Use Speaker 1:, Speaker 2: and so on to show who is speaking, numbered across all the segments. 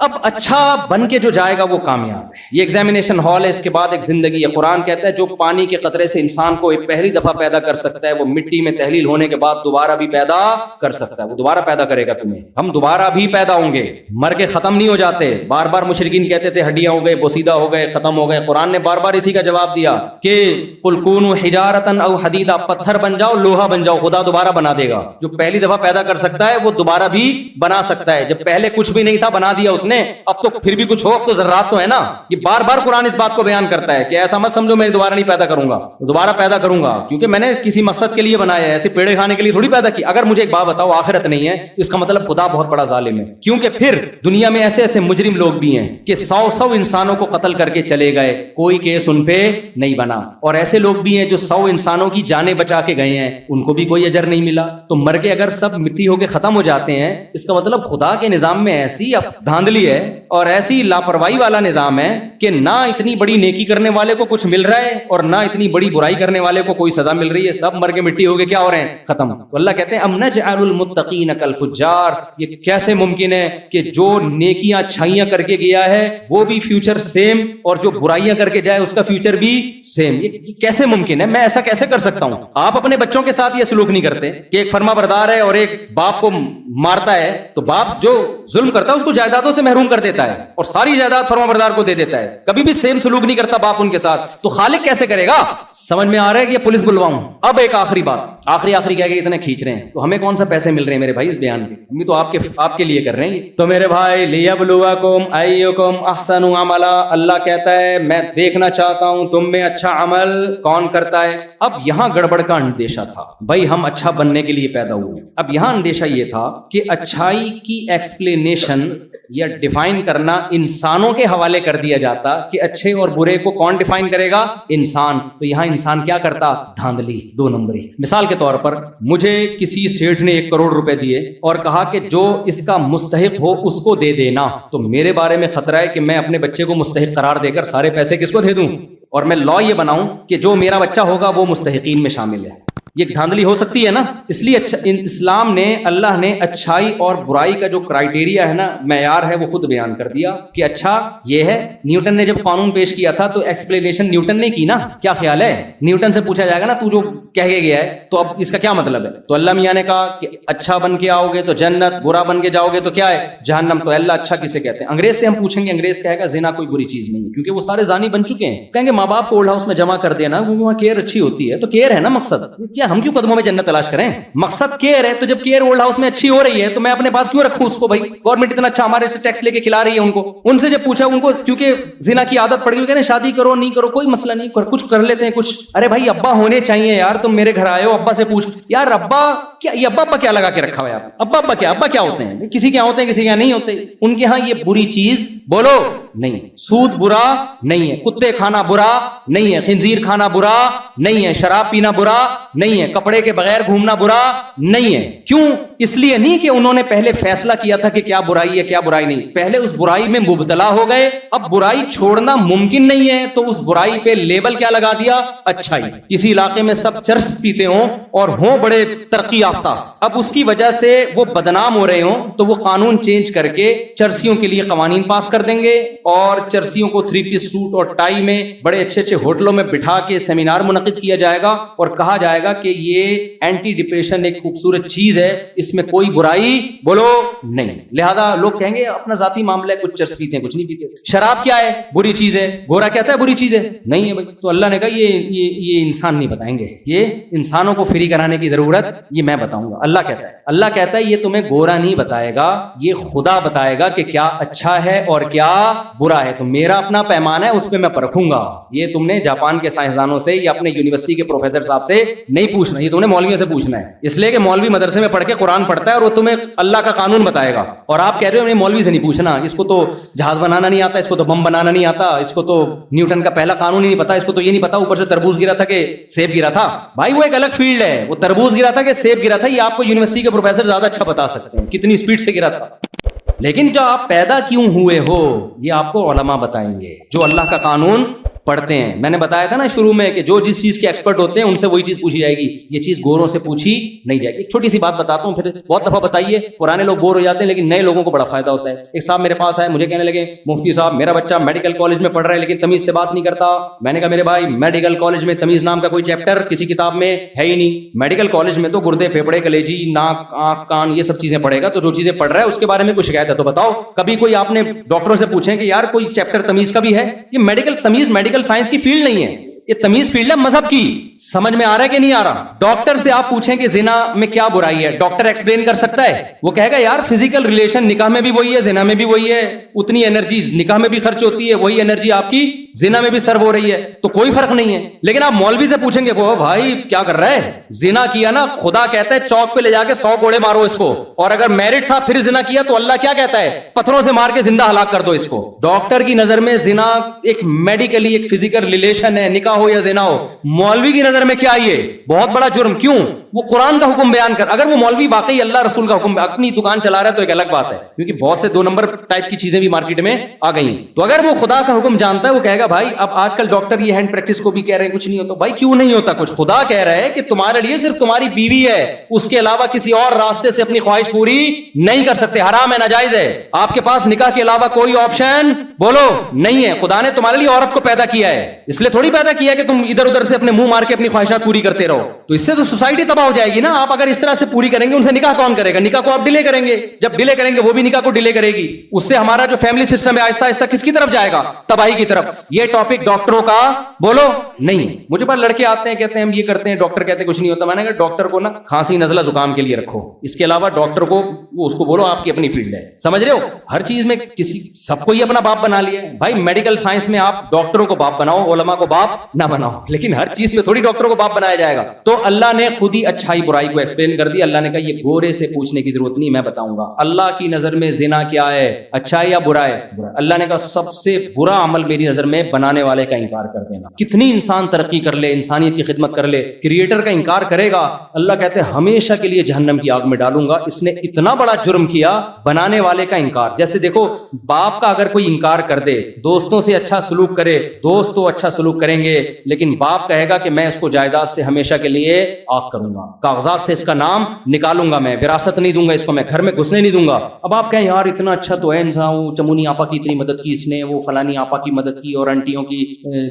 Speaker 1: اب اچھا بن کے جو جائے گا وہ کامیاب ہے. یہ ایگزامینیشن ہال ہے, اس کے بعد ایک زندگی ہے. قرآن کہتا ہے جو پانی کے قطرے سے انسان کو ایک پہلی دفعہ پیدا کر سکتا ہے وہ مٹی میں تحلیل ہونے کے بعد دوبارہ بھی پیدا کر سکتا ہے. وہ دوبارہ پیدا کرے گا تمہیں. ہم دوبارہ بھی پیدا ہوں گے, مر کے ختم نہیں ہو جاتے. بار بار مشرکین کہتے تھے ہڈیاں ہو گئے, بوسیدہ ہو گئے, ختم ہو گئے. قرآن نے بار بار اسی کا جواب دیا کہ قل کونوا حجارۃ او حدیدا, پتھر بن جاؤ, لوہا بن جاؤ, خدا دوبارہ بنا دے گا. جو پہلی دفعہ پیدا کر سکتا ہے وہ دوبارہ بھی بنا سکتا ہے. جب پہلے کچھ بھی نہیں تھا بنا دیا اس نے, اب تو پھر بھی کچھ ہو, اب تو ذرات تو ہے نا. یہ بار بار قرآن اس بات کو بیان کرتا ہے کہ ایسا مت سمجھو میں دوبارہ نہیں پیدا کروں گا, دوبارہ پیدا کروں گا, کیونکہ میں نے کسی مقصد کے لیے بنایا ہے, ایسے پیڑے کھانے کے لیے تھوڑی پیدا کی. اگر مجھے ایک بات بتاؤ آخرت نہیں ہے, اس کا مطلب خدا بہت بڑا ظالم ہے. کیونکہ پھر دنیا میں ایسے ایسے مجرم لوگ بھی ہیں کہ 100 انسانوں کو قتل کر کے چلے گئے, کوئی کیس ان پہ نہیں بنا. اور ایسے لوگ بھی ہیں جو 100 انسانوں کی جانیں بچا کے گئے ہیں, ان کو بھی کوئی اجر نہیں ملا. تو مر کے اگر سب مٹی ہو کے ختم ہو جاتے ہیں, اس کا مطلب خدا کے نظام میں ایسی دھاندلی ہے اور ایسی لاپرواہی والا نظام ہے کہ نہ اتنی بڑی نیکی کرنے والے کو کچھ مل رہا ہے اور نہ اتنی بڑی برائی کرنے والے کو کوئی سزا مل رہی ہے. سب مر کے مٹی ہو کے کیا ہو رہے ہیں, ختم. تو اللہ کہتے ہیں ام نجعل المتقین کالفجار, یہ کیسے ممکن ہے کہ جو نیکیاں اچھائیاں کر کے گیا ہے وہ بھی فیوچر سیم, اور جو برائیاں کر کے جائے اس کا فیوچر بھی سیم. یہ کیسے ممکن ہے, میں ایسا کیسے کر سکتا ہوں؟ آپ اپنے بچوں کے ساتھ یہ سلوک نہیں کرتے کہ ایک فرما بردار ہے اور ایک باپ کو مارتا ہے, تو باپ جو ظلم کرتا ہے اس کو جائیدادوں سے محروم کر دیتا ہے اور ساری جائیداد فرما بردار کو دے دیتا ہے. کبھی بھی سیم سلوک نہیں کرتا باپ ان کے ساتھ. تو خالق کیسے کرے گا؟ سمجھ میں آ رہا ہے کہ یہ پولیس بلواؤں؟ اب ایک آخری بات, آخری کہہ کے اتنے کھینچ رہے ہیں تو ہمیں کون سا پیسے مل رہے ہیں میرے بھائی اس بیان کے؟ ہم بھی تو آپ کے لیے کر رہے ہیں. تو میرے بھائی لیبلوکم ایکم احسن عملا, اللہ کہتا ہے میں دیکھنا چاہتا ہوں تم میں اچھا عمل کون کرتا ہے. اب یہاں گڑبڑ کا اندیشہ تھا, بھائی ہم اچھا بننے کے لیے پیدا ہوئے. اب یہاں اندیشہ یہ تھا کہ اچھائی کی ایکسپلینیشن یا ڈیفائن کرنا انسانوں کے حوالے کر دیا جاتا کہ اچھے اور برے کو کون ڈیفائن کرے گا؟ انسان. تو یہاں انسان کیا کرتا؟ دھاندلی, 2 نمبری. مثال کے طور پر مجھے کسی سیٹھ نے 1 کروڑ روپے دیے اور کہا کہ جو اس کا مستحق ہو اس کو دے دینا, تو میرے بارے میں خطرہ ہے کہ میں اپنے بچے کو مستحق قرار دے کر سارے پیسے کس کو دے دوں, اور میں لا یہ بناؤں کہ جو میرا بچہ ہوگا وہ مستحقین میں شامل ہے. یہ دھاندلی ہو سکتی ہے نا. اس لیے اسلام نے, اللہ نے اچھائی اور برائی کا جو کرائیٹیریا ہے نا, معیار ہے, وہ خود بیان کر دیا کہ اچھا یہ ہے. نیوٹن نے جب قانون پیش کیا تھا تو ایکسپلینیشن نیوٹن نے کی نا. کیا خیال ہے, نیوٹن سے پوچھا جائے گا نا تو جو کہہ کے گیا ہے تو اب اس کا کیا مطلب ہے؟ تو اللہ میاں نے کہا کہ اچھا بن کے آؤ گے تو جنت, برا بن کے جاؤ گے تو کیا ہے؟ جہنم. تو اللہ اچھا کسے کہتے ہیں؟ انگریز سے ہم پوچھیں گے, انگریز کہے گا زنا کوئی بری چیز نہیں ہے, کیونکہ وہ سارے زانی بن چکے ہیں. کہیں گے ماں باپ کو اولڈ ہاؤس میں جمع کر دینا, وہاں کیئر اچھی ہوتی ہے. تو کیئر ہے نا مقصد, کیا ہم کیوں قدموں میں جنت تلاش کریں؟ مقصد کیئر ہے. تو جب کیئر اولڈ ہاؤس میں اچھی ہو رہی ہے تو میں اپنے پاس کیوں رکھوں اس کو؟ بھائی گورنمنٹ اتنا اچھا ہمارے سے ٹیکس لے کے کھلا رہی ہے ان کو. ان سے جب پوچھا, ان کو کیونکہ زنا کی عادت پڑ گئی, کہنے شادی کرو نہیں کرو کوئی مسئلہ نہیں, کچھ کر لیتے ہیں کچھ. ارے بھائی ابا ہونے چاہیے یار, تم میرے گھر آئے ہو, ابا سے پوچھ یار ابا کیا, یہ ابا کیا لگا کے رکھا ہوا ہے آپ؟ ابا کیا ہوتے ہیں؟ کسی کے ہوتے ہیں کسی کے نہیں ہوتے. ان کے ہاں یہ بری چیز بولو نہیں. سود برا نہیں ہے, کتے کھانا برا نہیں ہے, خنزیر کھانا برا نہیں ہے, شراب پینا برا نہیں ہے, کپڑے کے بغیر گھومنا برا نہیں ہے. کیوں؟ اس لیے نہیں کہ انہوں نے پہلے فیصلہ کیا تھا کہ کیا برائی ہے کیا برائی نہیں, پہلے اس برائی میں مبتلا ہو گئے. اب برائی چھوڑنا ممکن نہیں ہے تو اس برائی پہ لیبل کیا لگا دیا؟ اچھائی. کسی علاقے میں سب چرس پیتے ہوں اور ہوں بڑے ترقی یافتہ, اب اس کی وجہ سے وہ بدنام ہو رہے ہوں تو وہ قانون چینج کر کے چرسیوں کے لیے قوانین پاس کر دیں گے, اور چرسیوں کو 3 پیس سوٹ اور ٹائی میں بڑے اچھے ہوٹلوں میں بٹھا کے سیمینار منعقد کیا جائے گا اور کہا جائے گا کہ یہ اینٹی ڈپریشن ایک خوبصورت چیز ہے, اس میں کوئی برائی بولو نہیں. لہذا لوگ کہیں گے اپنا ذاتی معاملہ ہے, کچھ چرس پیتے ہیں کچھ نہیں پیتے. شراب کیا ہے؟ بری چیز ہے. گورا کہتا ہے بری چیز ہے, نہیں ہے بھائی. تو اللہ نے کہا یہ انسان نہیں بتائیں گے, یہ انسانوں کو فری کرانے کی ضرورت یہ میں بتاؤں گا. اللہ کہتا ہے یہ تمہیں گورا نہیں بتائے گا, یہ خدا بتائے گا کہ کیا اچھا ہے اور کیا برا ہے. تو میرا اپنا پیمانہ ہے, اس پہ میں پرکھوں گا. یہ تم نے جاپان کے سائنسدانوں سے یا اپنے یونیورسٹی کے پروفیسر صاحب سے نہیں پوچھنا, یہ تم نے مولویوں سے پوچھنا ہے. اس لیے کہ مولوی مدرسے میں پڑھ کے قرآن پڑھتا ہے اور وہ تمہیں اللہ کا قانون بتائے گا, اور آپ کہہ رہے ہو مولوی سے نہیں پوچھنا, اس کو تو جہاز بنانا نہیں آتا, اس کو تو بم بنانا نہیں آتا, اس کو تو نیوٹن کا پہلا قانون ہی نہیں پتا, اس کو تو یہ نہیں پتا اوپر سے تربوز گرا تھا کہ سیب گرا تھا. بھائی وہ ایک الگ فیلڈ ہے, وہ تربوز گرا تھا کہ سیب گرا تھا یہ آپ کو یونیورسٹی کے پروفیسر زیادہ اچھا بتا سکتے ہیں کتنی اسپیڈ سے گرا تھا. لیکن جو آپ پیدا کیوں ہوئے ہو یہ آپ کو علماء بتائیں گے. جو اللہ کا قانون پڑھتے ہیں. میں نے بتایا تھا نا شروع میں کہ جو جس چیز کے ایکسپرٹ ہوتے ہیں ان سے وہی چیز پوچھی جائے گی, یہ چیز گوروں سے پوچھی نہیں جائے گی. ایک چھوٹی سی بات بتاتا ہوں, پھر بہت دفعہ بتائیے پرانے لوگ بور ہو جاتے ہیں لیکن نئے لوگوں کو بڑا فائدہ ہوتا ہے. ایک صاحب میرے پاس آئے, مجھے کہنے لگے مفتی صاحب میرا بچہ میڈیکل کالج میں پڑھ رہا ہے لیکن تمیز سے بات نہیں کرتا. میں نے کہا میرے بھائی میڈیکل کالج میں تمیز نام کا کوئی چیپٹر کسی کتاب میں ہے ہی نہیں. میڈیکل کالج میں تو گردے پھیپڑے کلیجی ناک آنکھ کان یہ سب چیزیں پڑھے گا, تو جو چیزیں پڑھ رہا ہے اس کے بارے میں کوئی شکایت ہے تو بتاؤ. کبھی کوئی آپ نے ڈاکٹروں سے پوچھیں کہ یار کوئی چیپٹر تمیز کا بھی ہے؟ یہ میڈیکل تمیز میڈیکل سائنس کی فیلڈ نہیں ہے, یہ تمیز فیلڈ ہے مذہب کی. سمجھ میں آ رہا ہے کہ نہیں آ رہا؟ ڈاکٹر سے آپ پوچھیں کہ زنا میں کیا برائی ہے, ڈاکٹر ایکسپلین کر سکتا ہے؟ وہ کہے گا یار فزیکل ریلیشن نکاح میں بھی وہی ہے زنا میں بھی وہی ہے, اتنی انرجی نکاح میں بھی خرچ ہوتی ہے, وہی انرجی آپ کی زنا میں بھی سرو ہو رہی ہے, تو کوئی فرق نہیں ہے. لیکن آپ مولوی سے پوچھیں گے وہ بھائی کیا کر رہا ہے, زنا کیا نا خدا کہتا ہے چوک پہ لے جا کے 100 کوڑے مارو اس کو, اور اگر میرڈ تھا پھر زنا کیا تو اللہ کیا کہتا ہے پتھروں سے مار کے زندہ ہلاک کر دو اس کو. ڈاکٹر کی نظر میں زنا ایک میڈیکلی ایک فزیکل ریلیشن ہے, نکاح ہو یا زنا ہو. مولوی کی نظر میں کیا یہ بہت بڑا جرم. کیوں؟ وہ قرآن کا حکم بیان کر. اگر وہ مولوی واقعی اللہ رسول کا حکم اپنی دکان چلا رہا ہے تو ایک الگ بات ہے, کیونکہ بہت سے 2 نمبر ٹائپ کی چیزیں بھی مارکیٹ میں آ گئی ہیں. تو اگر وہ خدا کا حکم جانتا ہے وہ کہے گا بھائی اب آج کل ڈاکٹر یہ ہینڈ پریکٹس کو بھی کہہ رہے ہیں کچھ نہیں ہوتا. بھائی کیوں نہیں ہوتا کچھ؟ خدا کہہ رہا ہے کہ تمہارے لیے صرف تمہاری بیوی ہے, اس کے علاوہ کسی اور راستے سے اپنی خواہش پوری نہیں کر سکتے, حرام ہے ناجائز ہے. آپ کے پاس نکاح کے علاوہ کوئی آپشن بولو نہیں ہے. خدا نے تمہارے لیے عورت کو پیدا کیا ہے, اس لیے تھوڑی پیدا کیا ہے کہ تم ادھر ادھر سے اپنے منہ مار کے اپنی خواہشات پوری کرتے رہو. تو اس سے تو سوسائٹی تباہ ہو جائے گی نا. آپ اگر اس طرح سے پوری کریں گے ان سے نکاح کون کرے گا؟ نکاح کو آپ ڈیلے کریں گے, جب ڈیلے کریں گے وہ بھی نکاح کو ڈیلے کرے گی. اس سے ہمارا جو فیملی سسٹم ہے آہستہ آہستہ کس کی طرف جائے گا؟ تباہی کی طرف. یہ ٹاپک ڈاکٹروں کا بولو نہیں. مجھے پاس لڑکے آتے ہیں کہتے ہیں ہم یہ کرتے ہیں, ڈاکٹر کہتے ہیں کچھ نہیں ہوتا. میں نے کہا ڈاکٹر کو نا کھانسی نزلہ زکام کے لیے رکھو, اس کے علاوہ ڈاکٹر کو اس کو بولو آپ کی اپنی فیلڈ ہے. سمجھ رہے ہو؟ ہر چیز میں کسی سب کو ہی اپنا باپ بنا لیا ہے. بھائی میڈیکل سائنس میں آپ ڈاکٹروں کو باپ بناؤ, علماء کو باپ نہ بناؤ, لیکن ہر چیز میں تھوڑی ڈاکٹروں کو باپ بنایا جائے گا. تو اللہ نے خود ہی اچھائی برائی کو ایکسپلین کر دیا. اللہ نے کہا یہ گورے سے پوچھنے کی ضرورت نہیں, میں بتاؤں گا. اللہ کی نظر میں زنا کیا ہے, اچھا یا برا ہے؟ اللہ نے کہا سب سے برا عمل میری نظر میں بنانے والے کا انکار کر دینا. کتنی انسان ترقی کر لے, انسانیت کی خدمت کر لے, کریٹر کا انکار کرے گا, اللہ کہتے ہیں ہمیشہ کے لیے جہنم کی آگ میں ڈالوں گا. اس نے اتنا بڑا جرم کیا, بنانے والے کا انکار. جیسے دیکھو باپ کا اگر کوئی انکار کر دے, دوستوں سے اچھا سلوک کرے, دوست تو اچھا سلوک کریں گے, لیکن باپ کہے گا کہ میں اس کو جائیداد سے ہمیشہ کے لیے آگ کروں گا, کاغذات سے اس کا نام نکالوں گا, میں وراثت نہیں دوں گا اس کو, میں گھر میں گھسنے نہیں دوں گا. اب آپ کہیں یار اتنا اچھا تو ہے انسان, وہ چمونی آپا کی اتنی مدد کی اس نے, وہ فلانی آپا کی مدد کی, اور انٹیوں کی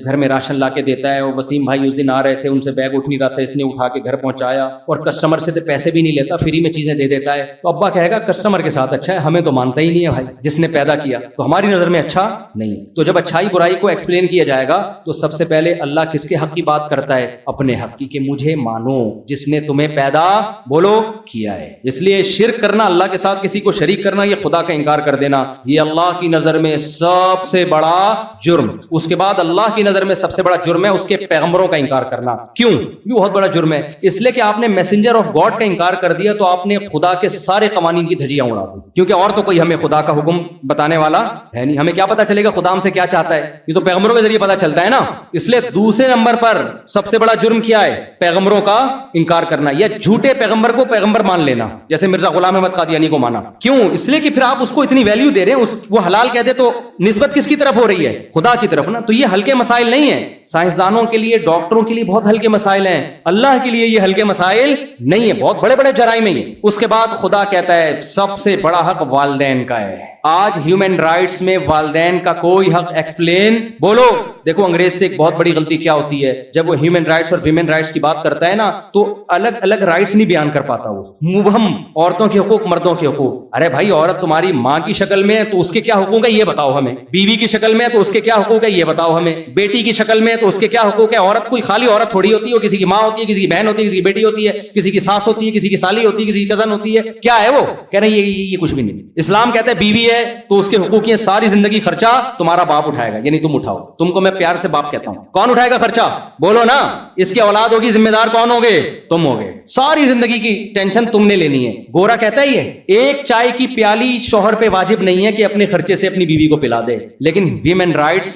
Speaker 1: گھر میں راشن لا کے دیتا ہے, وہ وسیم بھائی اس دن آ رہے تھے ان سے بیگ اٹھ نہیں رہا تھا, اس نے اٹھا کے گھر پہنچایا, اور کسٹمر سے تو پیسے بھی نہیں لیتا, فری میں چیزیں دے دیتا ہے. تو ابا کہے گا کسٹمر کے ساتھ اچھا ہے, ہمیں تو مانتا ہی نہیں ہے بھائی, جس نے پیدا کیا تو ہماری نظر میں اچھا نہیں ہے. تو جب اچھائی برائی کو ایکسپلین کیا جائے گا تو سب سے پہلے اللہ کس کے حق کی بات کرتا ہے؟ اپنے حق کی, کہ مجھے مانو جس نے تمہیں پیدا بولو کیا ہے. اس لیے شرک کرنا, اللہ کے ساتھ کسی کو شریک کرنا, یہ خدا کا انکار کر دینا, یہ اللہ کی نظر میں سب سے بڑا جرم. اس کے بعد اللہ کی نظر میں سب سے بڑا جرم ہے اس کے پیغمبروں کا انکار کرنا. کیوں؟ یہ بہت بڑا جرم ہے, اس لیے کہ آپ نے میسنجر آف گاڈ کا انکار کر دیا تو آپ نے خدا کے سارے قوانین کی دھجیاں اڑا دی. کیونکہ اور تو کوئی ہمیں خدا کا حکم بتانے والا ہے نہیں, ہمیں کیا پتا چلے گا خدا ہم سے کیا چاہتا ہے؟ یہ تو پیغمبروں کے ذریعے پتا چلتا ہے نا. اس لیے دوسرے نمبر پر سب سے بڑا جرم کیا ہے؟ پیغمبروں کا انکار کرنا, یا جھوٹے پیغمبر کو پیغمبر مان لینا, جیسے مرزا غلام احمد قادیانی کو مانا. کیوں؟ اس لیے کہ پھر آپ اس کو اتنی ویلیو دے رہے ہیں, وہ حلال کہہ دے تو نسبت کس کی طرف ہو رہی ہے؟ خدا کی طرف نا. تو یہ ہلکے مسائل نہیں ہیں. سائنسدانوں کے لیے, ڈاکٹروں کے لیے بہت ہلکے مسائل ہیں, اللہ کے لیے یہ ہلکے مسائل نہیں ہے, بہت بڑے بڑے جرائم ہیں. اس کے بعد خدا کہتا ہے سب سے بڑا حق والدین کا ہے. آج ہیومن رائٹس میں والدین کا کوئی حق ایکسپلین بولو. دیکھو انگریز سے ایک بہت بڑی غلطی کیا ہوتی ہے, جب وہ ہیومن رائٹس اور ویمن رائٹس کی بات کرتا ہے نا تو الگ الگ رائٹس نہیں بیان کر پاتا, وہ مبہم, عورتوں کے حقوق, مردوں کے حقوق. ارے بھائی عورت تمہاری ماں کی شکل میں ہے تو اس کے کیا حقوق ہے یہ بتاؤ ہمیں, بیوی کی شکل میں ہے تو اس کے کیا حقوق ہے یہ بتاؤ ہمیں, بیٹی کی شکل میں ہے تو اس کے کیا حقوق ہے. عورت کوئی خالی عورت تھوڑی ہوتی ہے, کسی کی ماں ہوتی ہے, کسی کی بہن ہوتی ہے, کسی کی بیٹی ہوتی ہے, کسی کی ساس ہوتی ہے, کسی کی سالی ہوتی ہے, کسی کی کزن ہوتی ہے. کیا ہے وہ؟ کہہ رہے ہیں یہ کچھ بھی نہیں. اسلام کہتا ہے بیوی ہے تو اس کے حقوق ہیں, ساری زندگی خرچہ تمہارا باپ اٹھائے گا, یعنی تم اٹھاؤ. تم کو میں پیار سے باپ کہتا ہوں, کون اٹھائے گا خرچہ بولو نا. اس کی اولاد ہوگی, ذمہ دار کون ہوگے؟ تم ہوگے. ساری زندگی کی ٹینشن تم نے لینی ہے. گورا کہتا ہے یہ ایک چائے کی پیالی شوہر پہ واجب نہیں ہے کہ اپنے خرچے سے اپنی بیوی کو پلا دے, لیکن ویمن رائٹس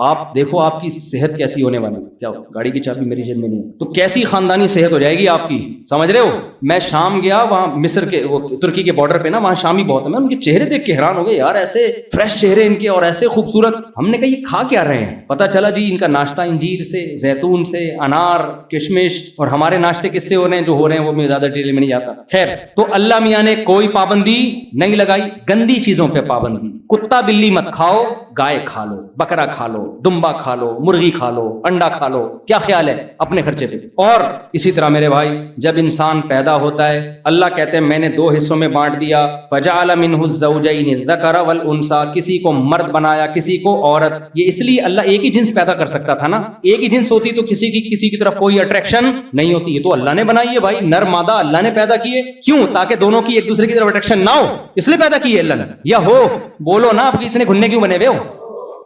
Speaker 1: آپ دیکھو آپ کی صحت کیسی ہونے والی. کیا گاڑی کی چابی میری جیب میں نہیں ہے تو کیسی خاندانی صحت ہو جائے گی آپ کی, سمجھ رہے ہو. میں شام گیا, وہاں مصر کے ترکی کے بارڈر پہ نا, وہاں شامی بہت ہیں, میں ان کے چہرے دیکھ کے حیران ہو گئے, یار ایسے فریش چہرے ان کے اور ایسے خوبصورت. ہم نے کہا یہ کھا کیا رہے ہیں, پتا چلا جی ان کا ناشتہ انجیر سے, زیتون سے, انار, کشمش, اور ہمارے ناشتے کس سے ہو رہے ہیں جو ہو رہے ہیں وہ میں زیادہ ڈیٹیل میں نہیں جاتا. خیر, تو اللہ میاں نے کوئی پابندی نہیں لگائی, گندی چیزوں پہ پابندی. کتا بلی مت کھاؤ, گائے کھا لو, بکرا کھا لو, دمبا کھا لو, مرغی کھا لو, انڈا کھا لو, کیا خیال ہے اپنے خرچے پہ. اور اسی طرح میرے بھائی جب انسان پیدا ہوتا ہے اللہ کہتے ہیں میں نے 2 حصوں میں بانٹ دیا, فجعل منہ الزوجین الذکر والانثى, کسی کو مرد بنایا کسی کو عورت. یہ اس لیے اللہ ایک ہی جنس پیدا کر سکتا تھا نا, ایک ہی جنس ہوتی تو کسی کی طرف کوئی اٹریکشن نہیں ہوتی. یہ تو اللہ نے بنائی ہے بھائی, نر مادہ اللہ نے پیدا کیے, کیوں؟ تاکہ دونوں کی ایک دوسرے کی طرف اٹریکشن نہ ہو, اس لیے پیدا کی ہے اللہ نے. یا ہو بولو نا, آپ اتنے گھننے کیوں بنے ہوئے ہو؟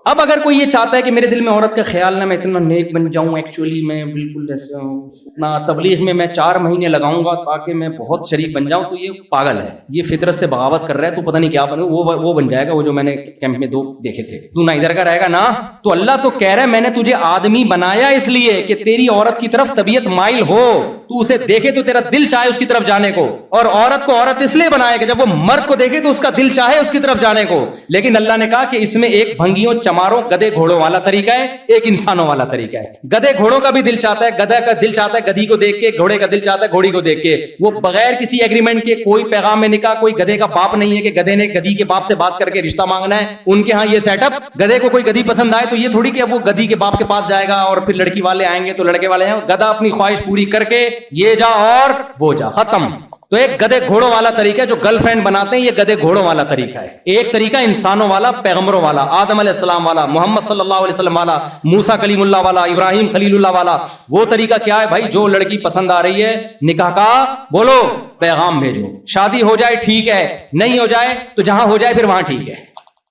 Speaker 1: اب اگر کوئی یہ چاہتا ہے کہ میرے دل میں عورت کا خیال نہ, میں اتنا نیک بن جاؤں, ایکچولی میں بالکل ایسا اتنا تبلیغ میں 4 مہینے لگاؤں گا تاکہ میں بہت شریک بن جاؤں, تو یہ پاگل ہے, یہ فطرت سے بغاوت کر رہا ہے. تو پتہ نہیں کیا بنے, وہ بن جائے گا وہ جو میں نے کیمپ میں 2 دیکھے تھے. تو نہ ادھر کا رہے گا نا. تو اللہ تو کہہ رہا ہے میں نے تجھے آدمی بنایا اس لیے کہ تیری عورت کی طرف طبیعت مائل ہو, تو اسے دیکھے تو تیرا دل چاہے اس کی طرف جانے کو, اور عورت کو عورت اس لیے بنایا کہ جب وہ مرد کو دیکھے تو اس کا دل چاہے اس کی طرف جانے کو. لیکن اللہ نے کہا کہ اس میں ایک بھنگیوں, چماروں, گدے گھوڑوں والا طریقہ ہے, ایک انسانوں والا طریقہ ہے. گدے گھوڑوں کا بھی دل چاہتا ہے, گدھا کا دل چاہتا ہے گدھی کو دیکھ کے, گھوڑے کا دل چاہتا ہے گھوڑی کو دیکھ کے. وہ بغیر کسی ایگریمنٹ کے, کوئی پیغام میں نکاح, کوئی گدھے کا باپ نہیں ہے کہ گدھے نے گدھی کے باپ سے بات کر کے رشتہ مانگنا ہے. ان کے ہاں یہ سیٹ اپ, گدھے کو کوئی گدھی پسند آئے تو یہ تھوڑی کہ وہ گدھی کے باپ کے پاس جائے گا اور پھر لڑکی والے آئیں گے تو لڑکے والے ہیں. گدھا اپنی خواہش پوری کر کے یہ جا اور وہ جا, ختم. تو ایک گدھے گھوڑوں والا طریقہ ہے جو گرل فرینڈ بناتے ہیں, یہ گدھے گھوڑوں والا طریقہ ہے. ایک طریقہ انسانوں والا, پیغمبروں والا, آدم علیہ السلام والا, محمد صلی اللہ علیہ وسلم والا, موسیٰ کلیم اللہ والا, ابراہیم خلیل اللہ والا. وہ طریقہ کیا ہے بھائی؟ جو لڑکی پسند آ رہی ہے نکاح کا بولو, پیغام بھیجو, شادی ہو جائے ٹھیک ہے, نہیں ہو جائے تو جہاں ہو جائے پھر وہاں ٹھیک ہے.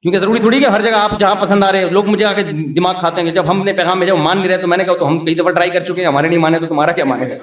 Speaker 1: کیونکہ ضروری تھوڑی کہ ہر جگہ آپ جہاں پسند آ رہے ہیں. لوگ مجھے آ کے دماغ کھاتے ہیں, جب ہم نے پیغام بھیجا وہ مان نہیں رہے تو میں نے کہا تو ہم کئی دفعہ ٹرائی کر چکے ہیں, ہمارے نہیں مانے تو تمہارا کیا مانے گا.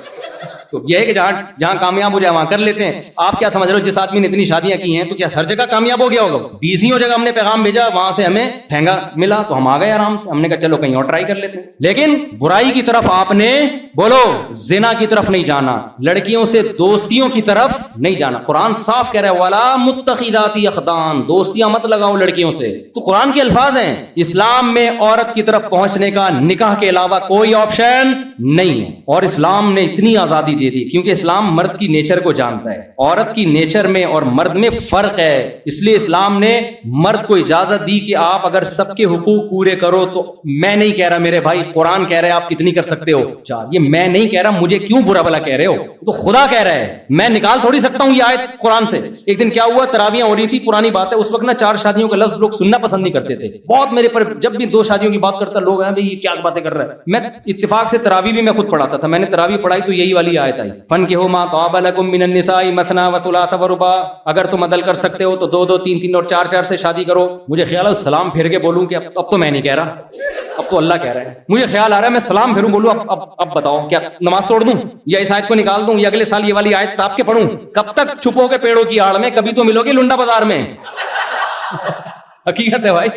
Speaker 1: تو یہ ہے کہ جہاں کامیاب ہو جائے وہاں کر لیتے ہیں. آپ کیا سمجھ رہے ہو جس آدمی نے اتنی شادیاں کی ہیں تو کیا ہر جگہ کامیاب ہو گیا ہوگا؟ 20 جگہ ہم نے پیغام بھیجا, وہاں سے ہمیں ٹھینگا ملا تو ہم آ گئے آرام سے. ہم نے کہا چلو کہیں اور ٹرائی کر لیتے ہیں. لیکن برائی کی طرف آپ نے بولو, زنا کی طرف نہیں جانا, لڑکیوں سے دوستیوں کی طرف نہیں جانا. قرآن صاف کہہ رہا ہے وَلَا مُتَّخِذَاتِ أَخْدَانٍ, دوستیاں مت لگاؤ لڑکیوں سے. تو قرآن کے الفاظ ہیں. اسلام میں عورت کی طرف پہنچنے کا نکاح کے علاوہ کوئی آپشن نہیں ہے. اور اسلام نے اتنی آزادی دے دی کیونکہ اسلام مرد کی نیچر کو جانتا ہے. عورت کی نیچر میں اور مرد میں فرق ہے, اس لیے اسلام نے مرد کو اجازت دی کہ آپ اگر سب کے حقوق پورے کرو تو. میں نہیں کہہ رہا میرے بھائی, قرآن کہہ رہے آپ کتنی کر سکتے ہو, یہ میں نہیں کہہ رہا, مجھے کیوں برا بھلا کہہ رہے ہو, تو خدا کہہ رہا ہے. میں نکال تھوڑی سکتا ہوں یہ آیت قرآن سے. ایک دن کیا ہوا, تراویحیں ہو رہی تھی, پرانی بات ہے, اس وقت نا 4 شادیوں کا لفظ لوگ سننا پسند نہیں کرتے تھے. بہت میرے پر جب بھی 2 شادیوں کی بات کرتا لوگ ہیں بھائی یہ کیا باتیں کر رہا ہے. میں اتفاق سے تراویح بھی میں خود پڑھاتا تھا, میں نے تراویح پڑھائی تو یہی والی آیت آئی, فَانكِحُوا مَا طَابَ لَكُم مِّنَ النِّسَاءِ مَثْنَىٰ وَثُلَاثَ وَرُبَاعَ, اگر تم عدل کر سکتے ہو تو 2 3 3 اور 4 سے شادی کرو. مجھے خیال ہے سلام پھیر کے بولوں کہ اب تو میں نہیں کہہ رہا, اب تو اللہ کہہ رہا ہے. مجھے خیال آ رہا ہے میں سلام پھیروں بولوں اب بتاؤ کیا نماز توڑ دوں یا اس آیت کو نکال دوں یا اگلے سال یہ والی آیت آپ کے پڑھوں؟ کب تک چھپو گے پیڑوں کی آڑ میں, کبھی تو ملو گے لنڈا بازار میں. حقیقت ہے بھائی,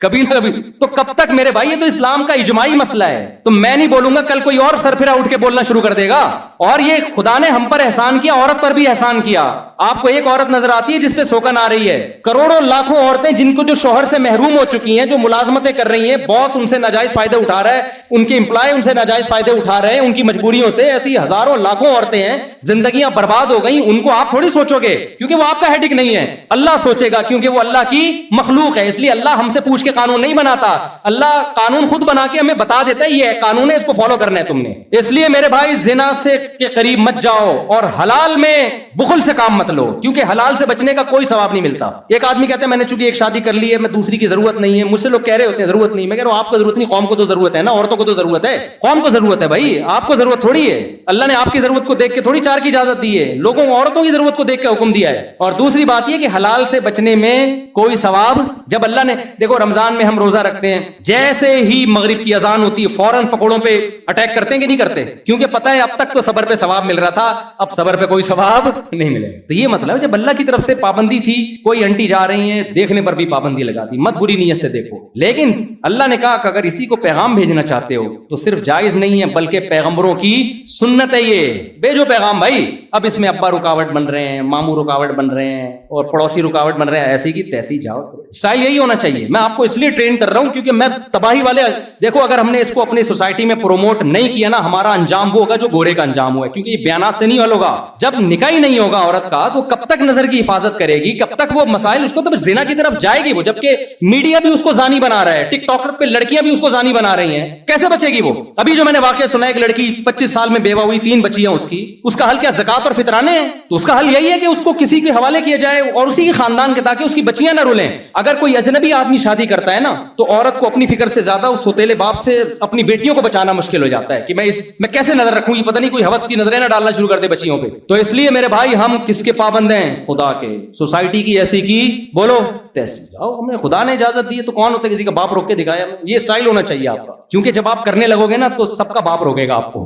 Speaker 1: کبھی نہ کبھی. تو کب تک میرے بھائی, یہ تو اسلام کا اجماعی مسئلہ ہے. تو میں نہیں بولوں گا, کل کوئی اور سرفرا اٹھ کے بولنا شروع کر دے گا. اور یہ خدا نے ہم پر احسان کیا, عورت پر بھی احسان کیا. آپ کو ایک عورت نظر آتی ہے جس پہ سوکن آ رہی ہے, کروڑوں لاکھوں عورتیں جن کو جو شوہر سے محروم ہو چکی ہیں, جو ملازمتیں کر رہی ہیں, باس ان سے ناجائز فائدے اٹھا رہا ہے, ان کے امپلائی ان سے ناجائز فائدے اٹھا رہے ہیں ان کی مجبوریوں سے. ایسی ہزاروں لاکھوں عورتیں ہیں, زندگیاں برباد ہو گئیں. ان کو آپ تھوڑی سوچو گے کیونکہ وہ آپ کا ہیڈک نہیں ہے, اللہ سوچے گا کیونکہ وہ اللہ کی مخلوق ہے. اس لیے اللہ ہم سے پوچھ کے قانون نہیں بناتا, اللہ قانون خود بنا کے ہمیں بتا دیتا ہے یہ قانون ہے, اس کو فالو کرنا ہے تم نے. اس لیے میرے بھائی زنا سے کے قریب مت جاؤ اور حلال میں بخل سے کام مت لو, کیونکہ حلال سے بچنے کا کوئی ثواب نہیں ملتا. ایک آدمی کہتا ہے میں نے چونکہ ایک شادی کر لی ہے, میں دوسری کی ضرورت نہیں ہے. مجھ سے لوگ کہہ رہے ہوتے ہیں ضرورت نہیں. میں کہہ رہا ہوں آپ کو ضرورت نہیں, قوم کو تو ضرورت ہے نا, عورتوں کو تو ضرورت ہے, قوم کو ضرورت ہے بھائی, آپ کو ضرورت تھوڑی ہے. اللہ نے آپ کی ضرورت کو دیکھ کے تھوڑی 4 کی اجازت دی ہے, لوگوں کو عورتوں کی ضرورت کو دیکھ کے حکم دیا ہے. اور دوسری بات یہ کہ حلال سے بچنے میں کوئی ثواب, جب اللہ نے دیکھو رمضان میں ہم روزہ رکھتے ہیں, جیسے ہی مغرب کی اذان ہوتی ہے فوراً پکوڑوں پہ اٹیک کرتے ہیں کہ نہیں کرتے؟ کیونکہ پتہ ہے اب تک تو صبر پہ ثواب مل رہا تھا, اب صبر پہ کوئی ثواب نہیں ملے. تو یہ مطلب جب اللہ کی طرف سے پابندی تھی, کوئی انٹی جا رہی ہیں دیکھنے پر بھی پابندی لگا دی, مت بری نیت سے دیکھو. لیکن اللہ نے کہا کہ اگر اسی کو پیغام بھیجنا چاہتے ہو تو صرف جائز نہیں ہے بلکہ پیغمبروں کی سنت ہے, یہ بھیجو پیغام بھائی. اب اس میں ابا رکاوٹ بن رہے ہیں, ماموں رکاوٹ بن رہے ہیں, اور پڑوسی رکاوٹ بن رہے ہیں, ایسی کی تیسی جاؤ. اسٹائل یہی ہونا چاہیے. میں آپ کو اس لیے ٹرین کر رہا ہوں کیونکہ میں تباہی والے, دیکھو اگر ہم نے اس کو اپنی سوسائٹی میں پروموٹ نہیں کیا نا, ہمارا انجام وہ ہوگا جو گورے کا انجام ہوا ہے. کیونکہ یہ بیانات سے نہیں حل ہوگا. جب نکاح ہی نہیں ہوگا عورت کا تو کب تک نظر کی حفاظت کرے گی, کب تک وہ مسائل, اس کو تو زنا کی طرف جائے گی وہ. جبکہ میڈیا بھی اس کو زانی بنا رہا ہے, ٹک ٹاکر پہ لڑکیاں بھی اس کو زانی بنا رہی ہیں, کیسے بچے گی وہ؟ ابھی جو میں نے واقعہ سنا, ایک لڑکی 25 سال میں بیوہ ہوئی, 3 بچیاں اس کی, اس کا حل کیا زکات اور فطرانے ہیں؟ تو اس کا حل یہی ہے کہ اس کو کسی کے حوالے کیا جائے اور اسی کے خاندان کے, تاکہ اس کی بچیاں نہ رولیں. اگر کوئی اجنبی آدمی شادی کرتا ہے نا تو عورت کو اپنی فکر سے زیادہ اس سوتیلے باپ سے اپنی بیٹیوں کو بچانا مشکل ہو جاتا ہے کہ میں کیسے نظر رکھوں, یہ پتہ نہیں کوئی ہوس کی نظریں نہ ڈالنا شروع کر دے بچیوں پہ. تو اس لیے میرے بھائی ہم کس کے پابند ہیں؟ خدا کے. سوسائٹی کی ایسی کی بولو تیسی جاؤ. ہمیں خدا نے اجازت دی ہے تو کون ہوتا ہے کسی کا باپ روک کے دکھایا؟ یہ اسٹائل ہونا چاہیے آپ کا. کیونکہ جب آپ کرنے لگو گے نا تو سب کا باپ روکے گا آپ کو,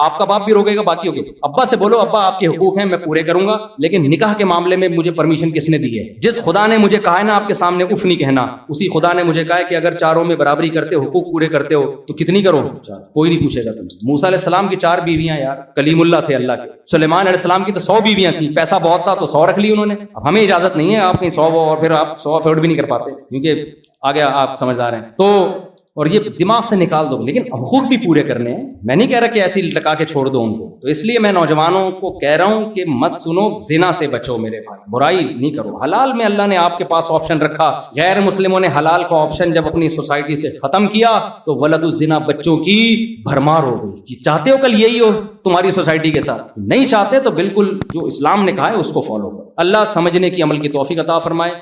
Speaker 1: آپ کا باپ بھی روکے گا باقیوں کے. ابا سے بولو ابا آپ کے حقوق ہیں میں پورے کروں گا, لیکن نکاح کے معاملے میں مجھے پرمیشن کس نے دی ہے؟ جس خدا نے مجھے کہا ہے نا آپ کے سامنے اف نہیں کہنا, اسی خدا نے مجھے کہا ہے کہ اگر چاروں میں برابری کرتے ہو, حقوق پورے کرتے ہو تو کتنی کرو؟ کوئی نہیں پوچھے گا تم سے. موسیٰ علیہ السلام کی 4 بیویاں یار, کلیم اللہ تھے اللہ کے. سلیمان علیہ السلام کی تو 100 بیویاں تھیں, پیسہ بہت تھا تو 100 رکھ لی انہوں نے. اب ہمیں اجازت نہیں ہے آپ کہیں 100 اور پھر آپ 100 افورڈ بھی نہیں کر پاتے, کیونکہ آگے آپ سمجھدار ہیں. تو اور یہ دماغ سے نکال دو, لیکن حقوق بھی پورے کرنے ہیں. میں نہیں کہہ رہا کہ ایسی لٹکا کے چھوڑ دو ان کو. تو اس لیے میں نوجوانوں کو کہہ رہا ہوں کہ مت سنو, زنا سے بچو میرے بھائی, برائی نہیں کرو. حلال میں اللہ نے آپ کے پاس آپشن رکھا, غیر مسلموں نے حلال کا آپشن جب اپنی سوسائٹی سے ختم کیا تو ولد الزنا بچوں کی بھرمار ہو گئی. چاہتے ہو کل یہی ہو تمہاری سوسائٹی کے ساتھ؟ نہیں چاہتے تو بالکل جو اسلام نے کہا ہے اس کو فالو کرو. اللہ سمجھنے کی عمل کی توفیق عطا فرمائے.